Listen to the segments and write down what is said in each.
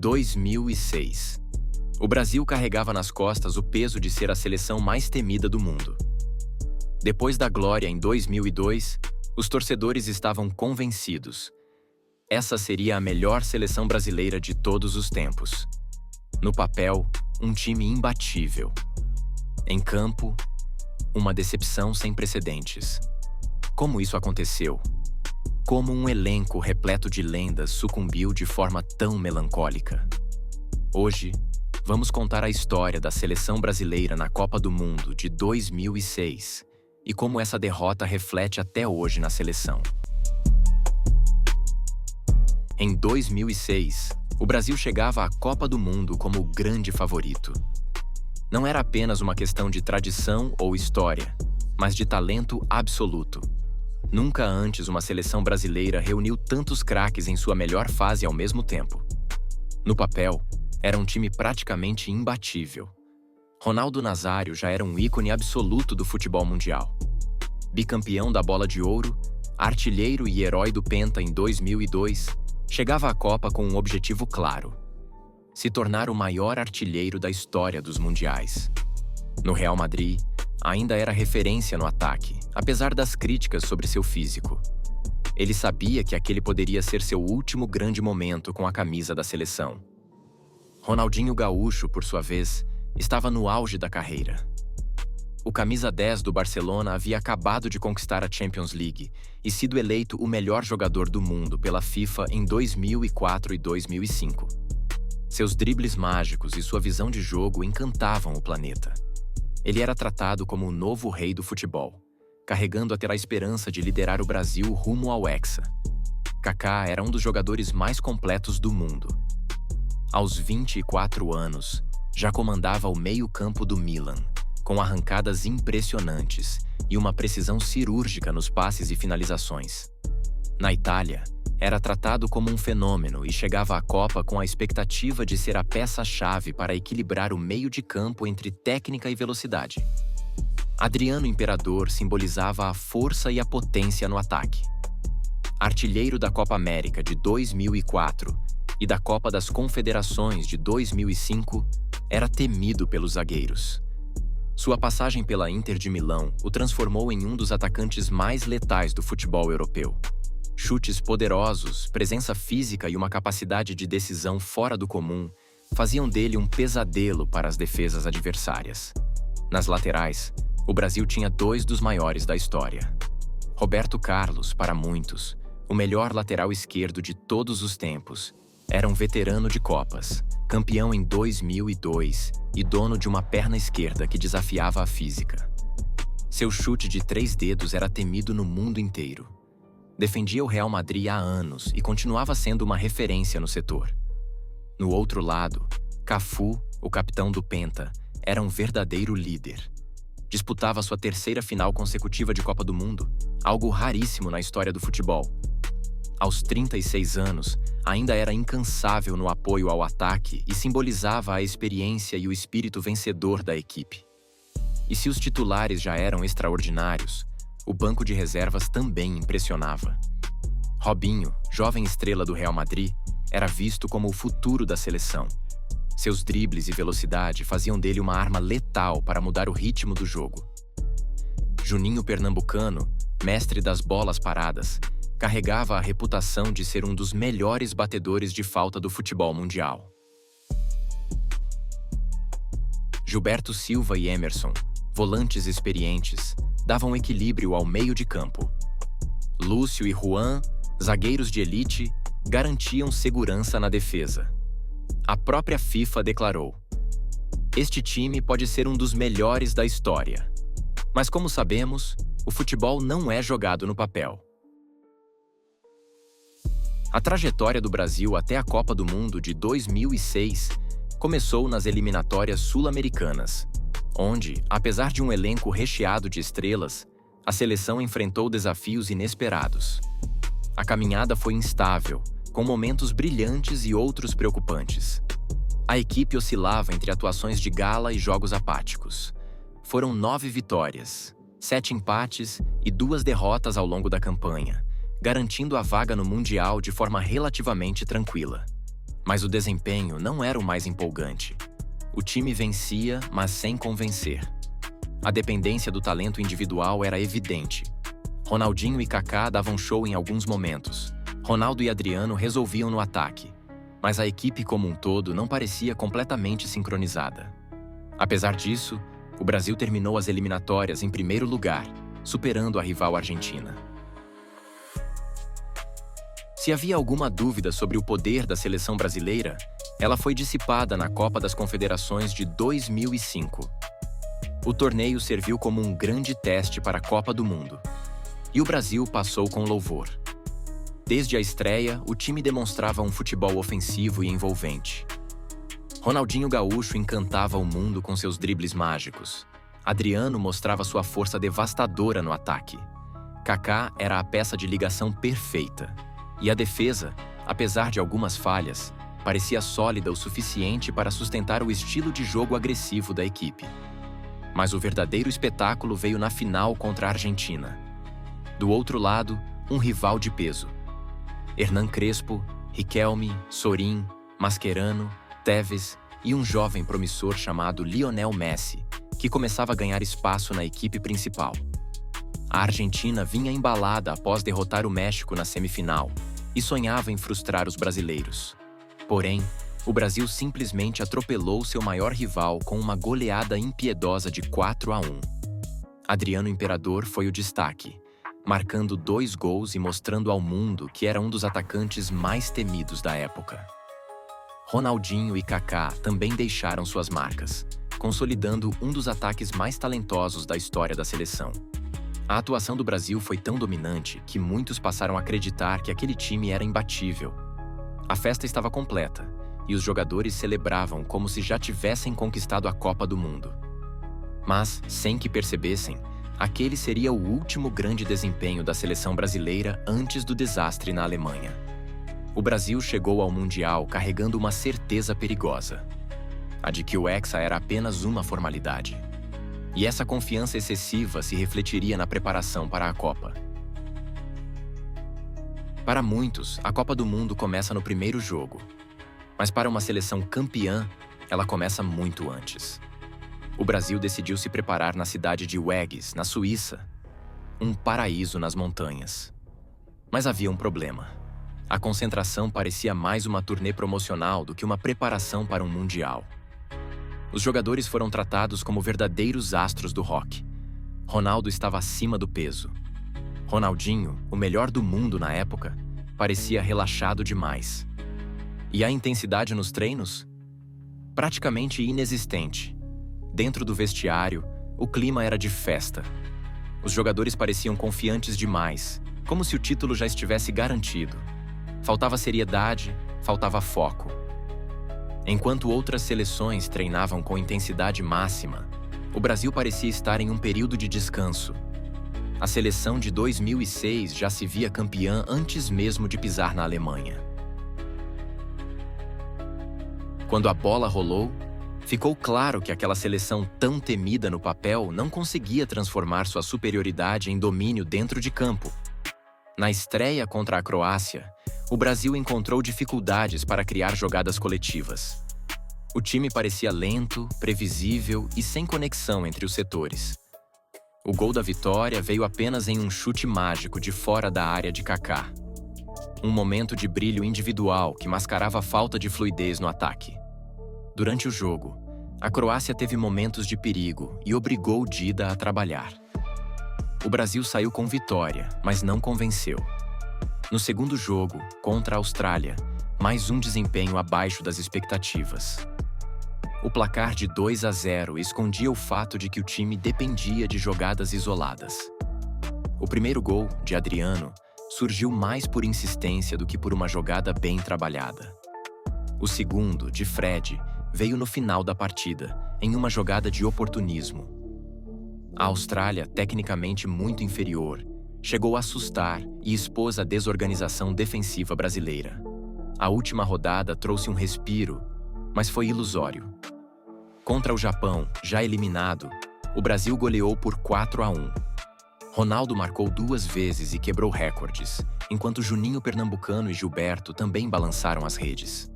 2006. O Brasil carregava nas costas o peso de ser a seleção mais temida do mundo. Depois da glória em 2002, os torcedores estavam convencidos. Essa seria a melhor seleção brasileira de todos os tempos. No papel, um time imbatível. Em campo, uma decepção sem precedentes. Como isso aconteceu? Como um elenco repleto de lendas sucumbiu de forma tão melancólica? Hoje, vamos contar a história da seleção brasileira na Copa do Mundo de 2006 e como essa derrota reflete até hoje na seleção. Em 2006, o Brasil chegava à Copa do Mundo como o grande favorito. Não era apenas uma questão de tradição ou história, mas de talento absoluto. Nunca antes uma seleção brasileira reuniu tantos craques em sua melhor fase ao mesmo tempo. No papel, era um time praticamente imbatível. Ronaldo Nazário já era um ícone absoluto do futebol mundial. Bicampeão da Bola de Ouro, artilheiro e herói do Penta em 2002, chegava à Copa com um objetivo claro: se tornar o maior artilheiro da história dos mundiais. No Real Madrid, ainda era referência no ataque, apesar das críticas sobre seu físico. Ele sabia que aquele poderia ser seu último grande momento com a camisa da seleção. Ronaldinho Gaúcho, por sua vez, estava no auge da carreira. O camisa 10 do Barcelona havia acabado de conquistar a Champions League e sido eleito o melhor jogador do mundo pela FIFA em 2004 e 2005. Seus dribles mágicos e sua visão de jogo encantavam o planeta. Ele era tratado como o novo rei do futebol, carregando até a esperança de liderar o Brasil rumo ao Hexa. Kaká era um dos jogadores mais completos do mundo. Aos 24 anos, já comandava o meio-campo do Milan, com arrancadas impressionantes e uma precisão cirúrgica nos passes e finalizações. Na Itália, era tratado como um fenômeno e chegava à Copa com a expectativa de ser a peça-chave para equilibrar o meio de campo entre técnica e velocidade. Adriano Imperador simbolizava a força e a potência no ataque. Artilheiro da Copa América de 2004 e da Copa das Confederações de 2005, era temido pelos zagueiros. Sua passagem pela Inter de Milão o transformou em um dos atacantes mais letais do futebol europeu. Chutes poderosos, presença física e uma capacidade de decisão fora do comum faziam dele um pesadelo para as defesas adversárias. Nas laterais, o Brasil tinha dois dos maiores da história. Roberto Carlos, para muitos, o melhor lateral esquerdo de todos os tempos, era um veterano de Copas, campeão em 2002 e dono de uma perna esquerda que desafiava a física. Seu chute de 3 dedos era temido no mundo inteiro. Defendia o Real Madrid há anos e continuava sendo uma referência no setor. No outro lado, Cafu, o capitão do Penta, era um verdadeiro líder. Disputava sua 3ª final consecutiva de Copa do Mundo, algo raríssimo na história do futebol. Aos 36 anos, ainda era incansável no apoio ao ataque e simbolizava a experiência e o espírito vencedor da equipe. E se os titulares já eram extraordinários, o banco de reservas também impressionava. Robinho, jovem estrela do Real Madrid, era visto como o futuro da seleção. Seus dribles e velocidade faziam dele uma arma letal para mudar o ritmo do jogo. Juninho Pernambucano, mestre das bolas paradas, carregava a reputação de ser um dos melhores batedores de falta do futebol mundial. Gilberto Silva e Emerson, volantes experientes, davam equilíbrio ao meio de campo. Lúcio e Juan, zagueiros de elite, garantiam segurança na defesa. A própria FIFA declarou: "Este time pode ser um dos melhores da história." Mas como sabemos, o futebol não é jogado no papel. A trajetória do Brasil até a Copa do Mundo de 2006 começou nas eliminatórias sul-americanas, onde, apesar de um elenco recheado de estrelas, a seleção enfrentou desafios inesperados. A caminhada foi instável, com momentos brilhantes e outros preocupantes. A equipe oscilava entre atuações de gala e jogos apáticos. Foram 9 vitórias, 7 empates e 2 derrotas ao longo da campanha, garantindo a vaga no Mundial de forma relativamente tranquila. Mas o desempenho não era o mais empolgante. O time vencia, mas sem convencer. A dependência do talento individual era evidente. Ronaldinho e Kaká davam show em alguns momentos. Ronaldo e Adriano resolviam no ataque. Mas a equipe como um todo não parecia completamente sincronizada. Apesar disso, o Brasil terminou as eliminatórias em primeiro lugar, superando a rival Argentina. Se havia alguma dúvida sobre o poder da seleção brasileira, ela foi dissipada na Copa das Confederações de 2005. O torneio serviu como um grande teste para a Copa do Mundo. E o Brasil passou com louvor. Desde a estreia, o time demonstrava um futebol ofensivo e envolvente. Ronaldinho Gaúcho encantava o mundo com seus dribles mágicos. Adriano mostrava sua força devastadora no ataque. Kaká era a peça de ligação perfeita. E a defesa, apesar de algumas falhas, parecia sólida o suficiente para sustentar o estilo de jogo agressivo da equipe. Mas o verdadeiro espetáculo veio na final contra a Argentina. Do outro lado, um rival de peso. Hernan Crespo, Riquelme, Sorin, Mascherano, Tevez e um jovem promissor chamado Lionel Messi, que começava a ganhar espaço na equipe principal. A Argentina vinha embalada após derrotar o México na semifinal e sonhava em frustrar os brasileiros. Porém, o Brasil simplesmente atropelou seu maior rival com uma goleada impiedosa de 4-1. Adriano Imperador foi o destaque, marcando 2 gols e mostrando ao mundo que era um dos atacantes mais temidos da época. Ronaldinho e Kaká também deixaram suas marcas, consolidando um dos ataques mais talentosos da história da seleção. A atuação do Brasil foi tão dominante que muitos passaram a acreditar que aquele time era imbatível. A festa estava completa e os jogadores celebravam como se já tivessem conquistado a Copa do Mundo. Mas, sem que percebessem, aquele seria o último grande desempenho da seleção brasileira antes do desastre na Alemanha. O Brasil chegou ao Mundial carregando uma certeza perigosa: a de que o Hexa era apenas uma formalidade. E essa confiança excessiva se refletiria na preparação para a Copa. Para muitos, a Copa do Mundo começa no primeiro jogo. Mas para uma seleção campeã, ela começa muito antes. O Brasil decidiu se preparar na cidade de Weggis, na Suíça, um paraíso nas montanhas. Mas havia um problema. A concentração parecia mais uma turnê promocional do que uma preparação para um mundial. Os jogadores foram tratados como verdadeiros astros do rock. Ronaldo estava acima do peso. Ronaldinho, o melhor do mundo na época, parecia relaxado demais. E a intensidade nos treinos? Praticamente inexistente. Dentro do vestiário, o clima era de festa. Os jogadores pareciam confiantes demais, como se o título já estivesse garantido. Faltava seriedade, faltava foco. Enquanto outras seleções treinavam com intensidade máxima, o Brasil parecia estar em um período de descanso. A seleção de 2006 já se via campeã antes mesmo de pisar na Alemanha. Quando a bola rolou, ficou claro que aquela seleção tão temida no papel não conseguia transformar sua superioridade em domínio dentro de campo. Na estreia contra a Croácia, o Brasil encontrou dificuldades para criar jogadas coletivas. O time parecia lento, previsível e sem conexão entre os setores. O gol da vitória veio apenas em um chute mágico de fora da área de Kaká. Um momento de brilho individual que mascarava a falta de fluidez no ataque. Durante o jogo, a Croácia teve momentos de perigo e obrigou Dida a trabalhar. O Brasil saiu com vitória, mas não convenceu. No segundo jogo, contra a Austrália, mais um desempenho abaixo das expectativas. O placar de 2-0 escondia o fato de que o time dependia de jogadas isoladas. O primeiro gol, de Adriano, surgiu mais por insistência do que por uma jogada bem trabalhada. O segundo, de Fred, veio no final da partida, em uma jogada de oportunismo. A Austrália, tecnicamente muito inferior, chegou a assustar e expôs a desorganização defensiva brasileira. A última rodada trouxe um respiro, mas foi ilusório. Contra o Japão, já eliminado, o Brasil goleou por 4-1. Ronaldo marcou 2 vezes e quebrou recordes, enquanto Juninho Pernambucano e Gilberto também balançaram as redes.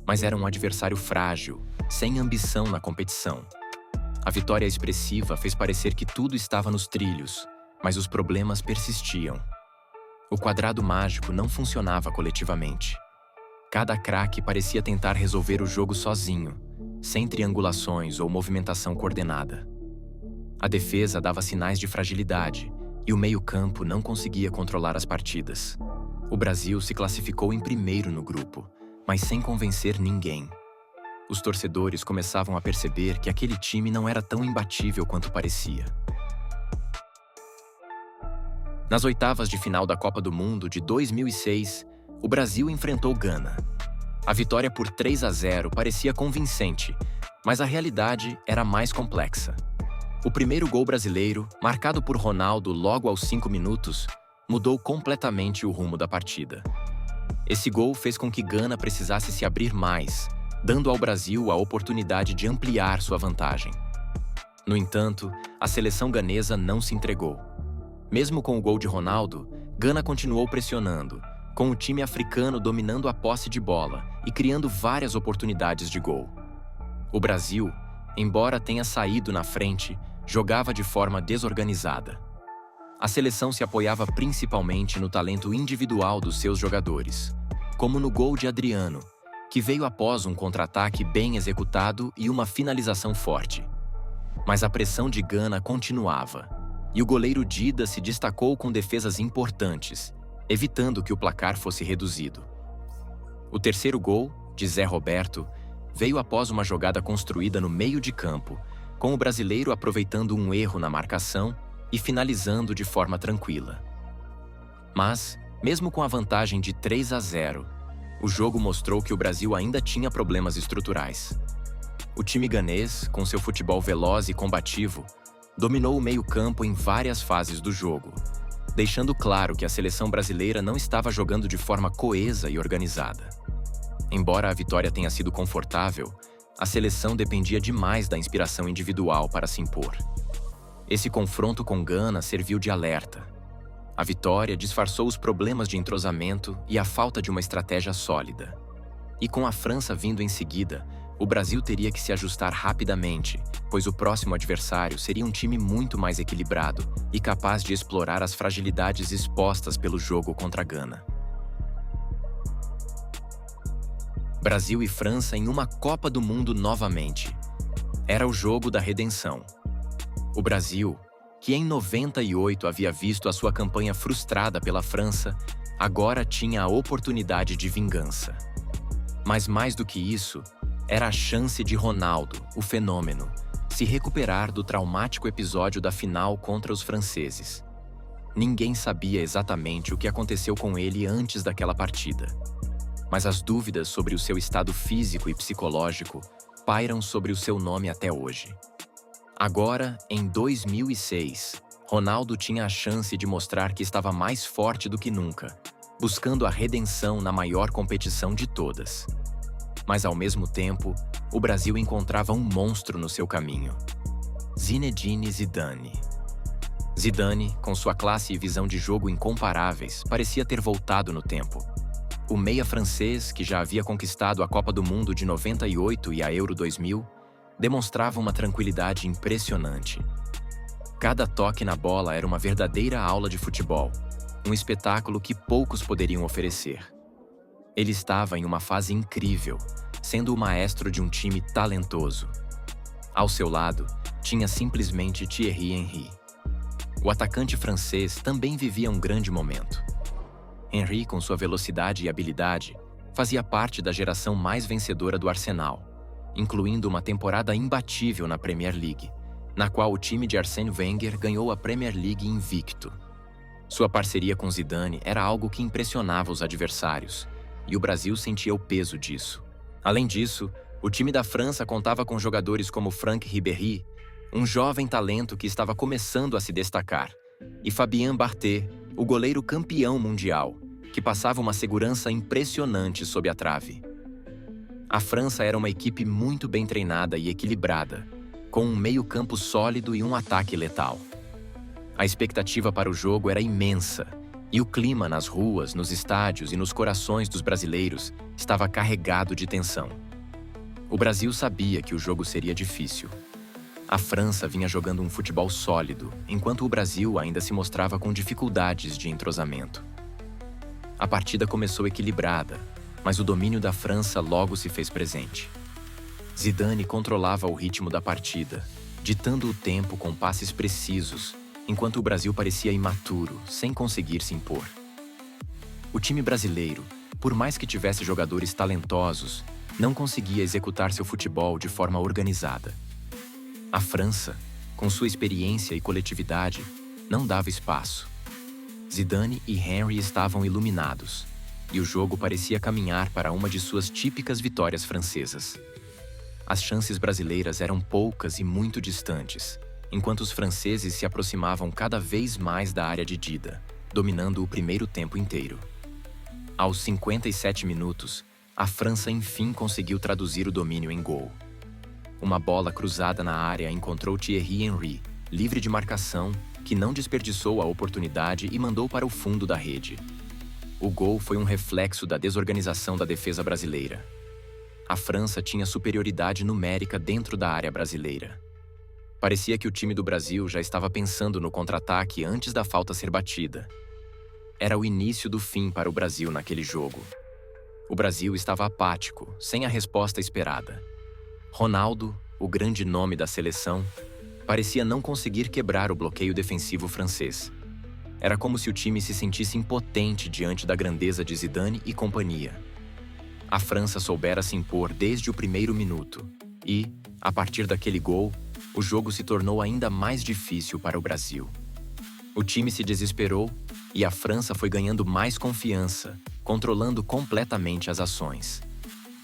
Mas era um adversário frágil, sem ambição na competição. A vitória expressiva fez parecer que tudo estava nos trilhos, mas os problemas persistiam. O quadrado mágico não funcionava coletivamente. Cada craque parecia tentar resolver o jogo sozinho, sem triangulações ou movimentação coordenada. A defesa dava sinais de fragilidade e o meio-campo não conseguia controlar as partidas. O Brasil se classificou em primeiro no grupo, mas sem convencer ninguém. Os torcedores começavam a perceber que aquele time não era tão imbatível quanto parecia. Nas oitavas de final da Copa do Mundo de 2006, o Brasil enfrentou Gana. A vitória por 3-0 parecia convincente, mas a realidade era mais complexa. O primeiro gol brasileiro, marcado por Ronaldo logo aos 5 minutos, mudou completamente o rumo da partida. Esse gol fez com que Gana precisasse se abrir mais, dando ao Brasil a oportunidade de ampliar sua vantagem. No entanto, a seleção ganesa não se entregou. Mesmo com o gol de Ronaldo, Gana continuou pressionando, com o time africano dominando a posse de bola e criando várias oportunidades de gol. O Brasil, embora tenha saído na frente, jogava de forma desorganizada. A seleção se apoiava principalmente no talento individual dos seus jogadores, como no gol de Adriano, que veio após um contra-ataque bem executado e uma finalização forte. Mas a pressão de Gana continuava, e o goleiro Dida se destacou com defesas importantes, evitando que o placar fosse reduzido. O terceiro gol, de Zé Roberto, veio após uma jogada construída no meio de campo, com o brasileiro aproveitando um erro na marcação e finalizando de forma tranquila. Mas, mesmo com a vantagem de 3-0, o jogo mostrou que o Brasil ainda tinha problemas estruturais. O time ganês, com seu futebol veloz e combativo, dominou o meio-campo em várias fases do jogo, deixando claro que a seleção brasileira não estava jogando de forma coesa e organizada. Embora a vitória tenha sido confortável, a seleção dependia demais da inspiração individual para se impor. Esse confronto com Gana serviu de alerta. A vitória disfarçou os problemas de entrosamento e a falta de uma estratégia sólida. E com a França vindo em seguida, o Brasil teria que se ajustar rapidamente, pois o próximo adversário seria um time muito mais equilibrado e capaz de explorar as fragilidades expostas pelo jogo contra Gana. Brasil e França em uma Copa do Mundo novamente. Era o jogo da redenção. O Brasil, que em 98 havia visto a sua campanha frustrada pela França, agora tinha a oportunidade de vingança. Mas mais do que isso, era a chance de Ronaldo, o fenômeno, se recuperar do traumático episódio da final contra os franceses. Ninguém sabia exatamente o que aconteceu com ele antes daquela partida. Mas as dúvidas sobre o seu estado físico e psicológico pairam sobre o seu nome até hoje. Agora, em 2006, Ronaldo tinha a chance de mostrar que estava mais forte do que nunca, buscando a redenção na maior competição de todas. Mas, ao mesmo tempo, o Brasil encontrava um monstro no seu caminho: Zinedine Zidane. Zidane, com sua classe e visão de jogo incomparáveis, parecia ter voltado no tempo. O meia francês, que já havia conquistado a Copa do Mundo de 98 e a Euro 2000, demonstrava uma tranquilidade impressionante. Cada toque na bola era uma verdadeira aula de futebol, um espetáculo que poucos poderiam oferecer. Ele estava em uma fase incrível, sendo o maestro de um time talentoso. Ao seu lado, tinha simplesmente Thierry Henry. O atacante francês também vivia um grande momento. Henry, com sua velocidade e habilidade, fazia parte da geração mais vencedora do Arsenal, incluindo uma temporada imbatível na Premier League, na qual o time de Arsène Wenger ganhou a Premier League invicto. Sua parceria com Zidane era algo que impressionava os adversários, e o Brasil sentia o peso disso. Além disso, o time da França contava com jogadores como Franck Ribéry, um jovem talento que estava começando a se destacar, e Fabien Barthez, o goleiro campeão mundial, que passava uma segurança impressionante sob a trave. A França era uma equipe muito bem treinada e equilibrada, com um meio-campo sólido e um ataque letal. A expectativa para o jogo era imensa, E o clima nas ruas, nos estádios e nos corações dos brasileiros estava carregado de tensão. O Brasil sabia que o jogo seria difícil. A França vinha jogando um futebol sólido, enquanto o Brasil ainda se mostrava com dificuldades de entrosamento. A partida começou equilibrada, mas o domínio da França logo se fez presente. Zidane controlava o ritmo da partida, ditando o tempo com passes precisos, enquanto o Brasil parecia imaturo, sem conseguir se impor. O time brasileiro, por mais que tivesse jogadores talentosos, não conseguia executar seu futebol de forma organizada. A França, com sua experiência e coletividade, não dava espaço. Zidane e Henry estavam iluminados, e o jogo parecia caminhar para uma de suas típicas vitórias francesas. As chances brasileiras eram poucas e muito distantes, enquanto os franceses se aproximavam cada vez mais da área de Dida, dominando o primeiro tempo inteiro. Aos 57 minutos, a França enfim conseguiu traduzir o domínio em gol. Uma bola cruzada na área encontrou Thierry Henry, livre de marcação, que não desperdiçou a oportunidade e mandou para o fundo da rede. O gol foi um reflexo da desorganização da defesa brasileira. A França tinha superioridade numérica dentro da área brasileira. Parecia que o time do Brasil já estava pensando no contra-ataque antes da falta ser batida. Era o início do fim para o Brasil naquele jogo. O Brasil estava apático, sem a resposta esperada. Ronaldo, o grande nome da seleção, parecia não conseguir quebrar o bloqueio defensivo francês. Era como se o time se sentisse impotente diante da grandeza de Zidane e companhia. A França soubera se impor desde o primeiro minuto e, a partir daquele gol, o jogo se tornou ainda mais difícil para o Brasil. O time se desesperou e a França foi ganhando mais confiança, controlando completamente as ações.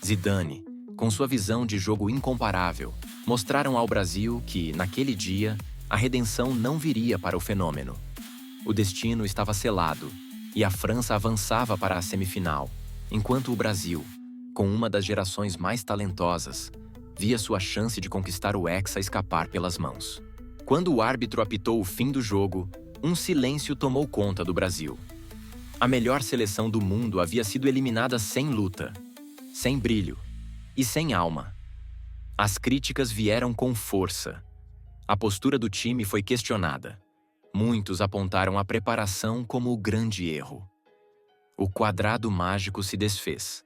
Zidane, com sua visão de jogo incomparável, mostraram ao Brasil que, naquele dia, a redenção não viria para o fenômeno. O destino estava selado e a França avançava para a semifinal, enquanto o Brasil, com uma das gerações mais talentosas, via sua chance de conquistar o Hexa escapar pelas mãos. Quando o árbitro apitou o fim do jogo, um silêncio tomou conta do Brasil. A melhor seleção do mundo havia sido eliminada sem luta, sem brilho e sem alma. As críticas vieram com força. A postura do time foi questionada. Muitos apontaram a preparação como o grande erro. O quadrado mágico se desfez.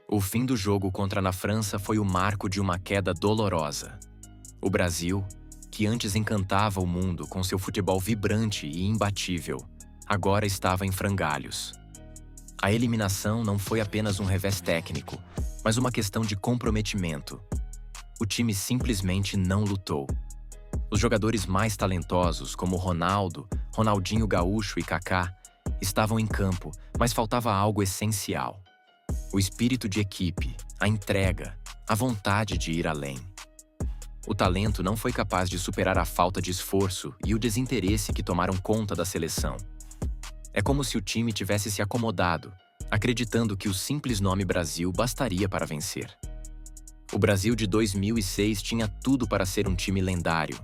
O fim do jogo contra a França foi o marco de uma queda dolorosa. O Brasil, que antes encantava o mundo com seu futebol vibrante e imbatível, agora estava em frangalhos. A eliminação não foi apenas um revés técnico, mas uma questão de comprometimento. O time simplesmente não lutou. Os jogadores mais talentosos, como Ronaldo, Ronaldinho Gaúcho e Kaká, estavam em campo, mas faltava algo essencial. O espírito de equipe, a entrega, a vontade de ir além. O talento não foi capaz de superar a falta de esforço e o desinteresse que tomaram conta da seleção. É como se o time tivesse se acomodado, acreditando que o simples nome Brasil bastaria para vencer. O Brasil de 2006 tinha tudo para ser um time lendário,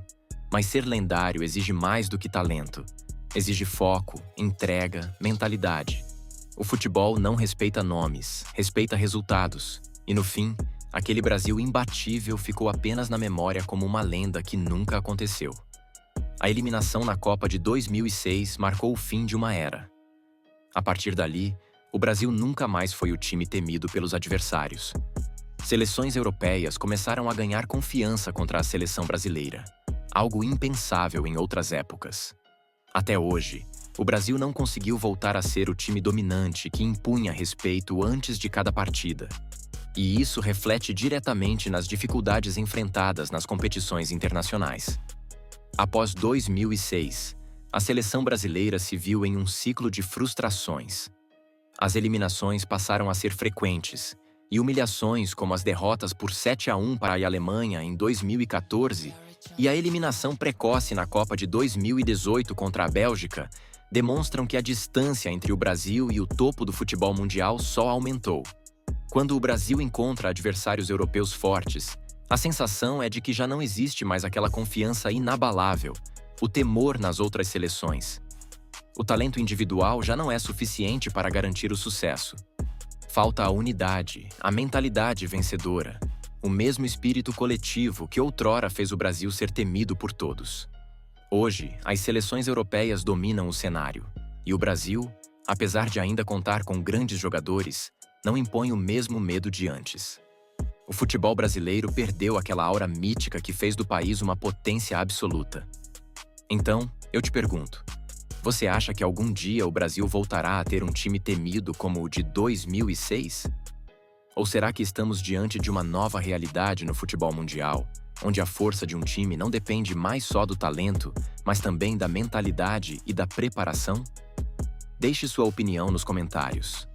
mas ser lendário exige mais do que talento. Exige foco, entrega, mentalidade. O futebol não respeita nomes, respeita resultados. E no fim, aquele Brasil imbatível ficou apenas na memória como uma lenda que nunca aconteceu. A eliminação na Copa de 2006 marcou o fim de uma era. A partir dali, o Brasil nunca mais foi o time temido pelos adversários. Seleções europeias começaram a ganhar confiança contra a seleção brasileira, algo impensável em outras épocas. Até hoje, o Brasil não conseguiu voltar a ser o time dominante que impunha respeito antes de cada partida. E isso reflete diretamente nas dificuldades enfrentadas nas competições internacionais. Após 2006, a seleção brasileira se viu em um ciclo de frustrações. As eliminações passaram a ser frequentes, e humilhações como as derrotas por 7-1 para a Alemanha em 2014 e a eliminação precoce na Copa de 2018 contra a Bélgica demonstram que a distância entre o Brasil e o topo do futebol mundial só aumentou. Quando o Brasil encontra adversários europeus fortes, a sensação é de que já não existe mais aquela confiança inabalável, o temor nas outras seleções. O talento individual já não é suficiente para garantir o sucesso. Falta a unidade, a mentalidade vencedora, o mesmo espírito coletivo que outrora fez o Brasil ser temido por todos. Hoje, as seleções europeias dominam o cenário, e o Brasil, apesar de ainda contar com grandes jogadores, não impõe o mesmo medo de antes. O futebol brasileiro perdeu aquela aura mítica que fez do país uma potência absoluta. Então, eu te pergunto, você acha que algum dia o Brasil voltará a ter um time temido como o de 2006? Ou será que estamos diante de uma nova realidade no futebol mundial, onde a força de um time não depende mais só do talento, mas também da mentalidade e da preparação? Deixe sua opinião nos comentários.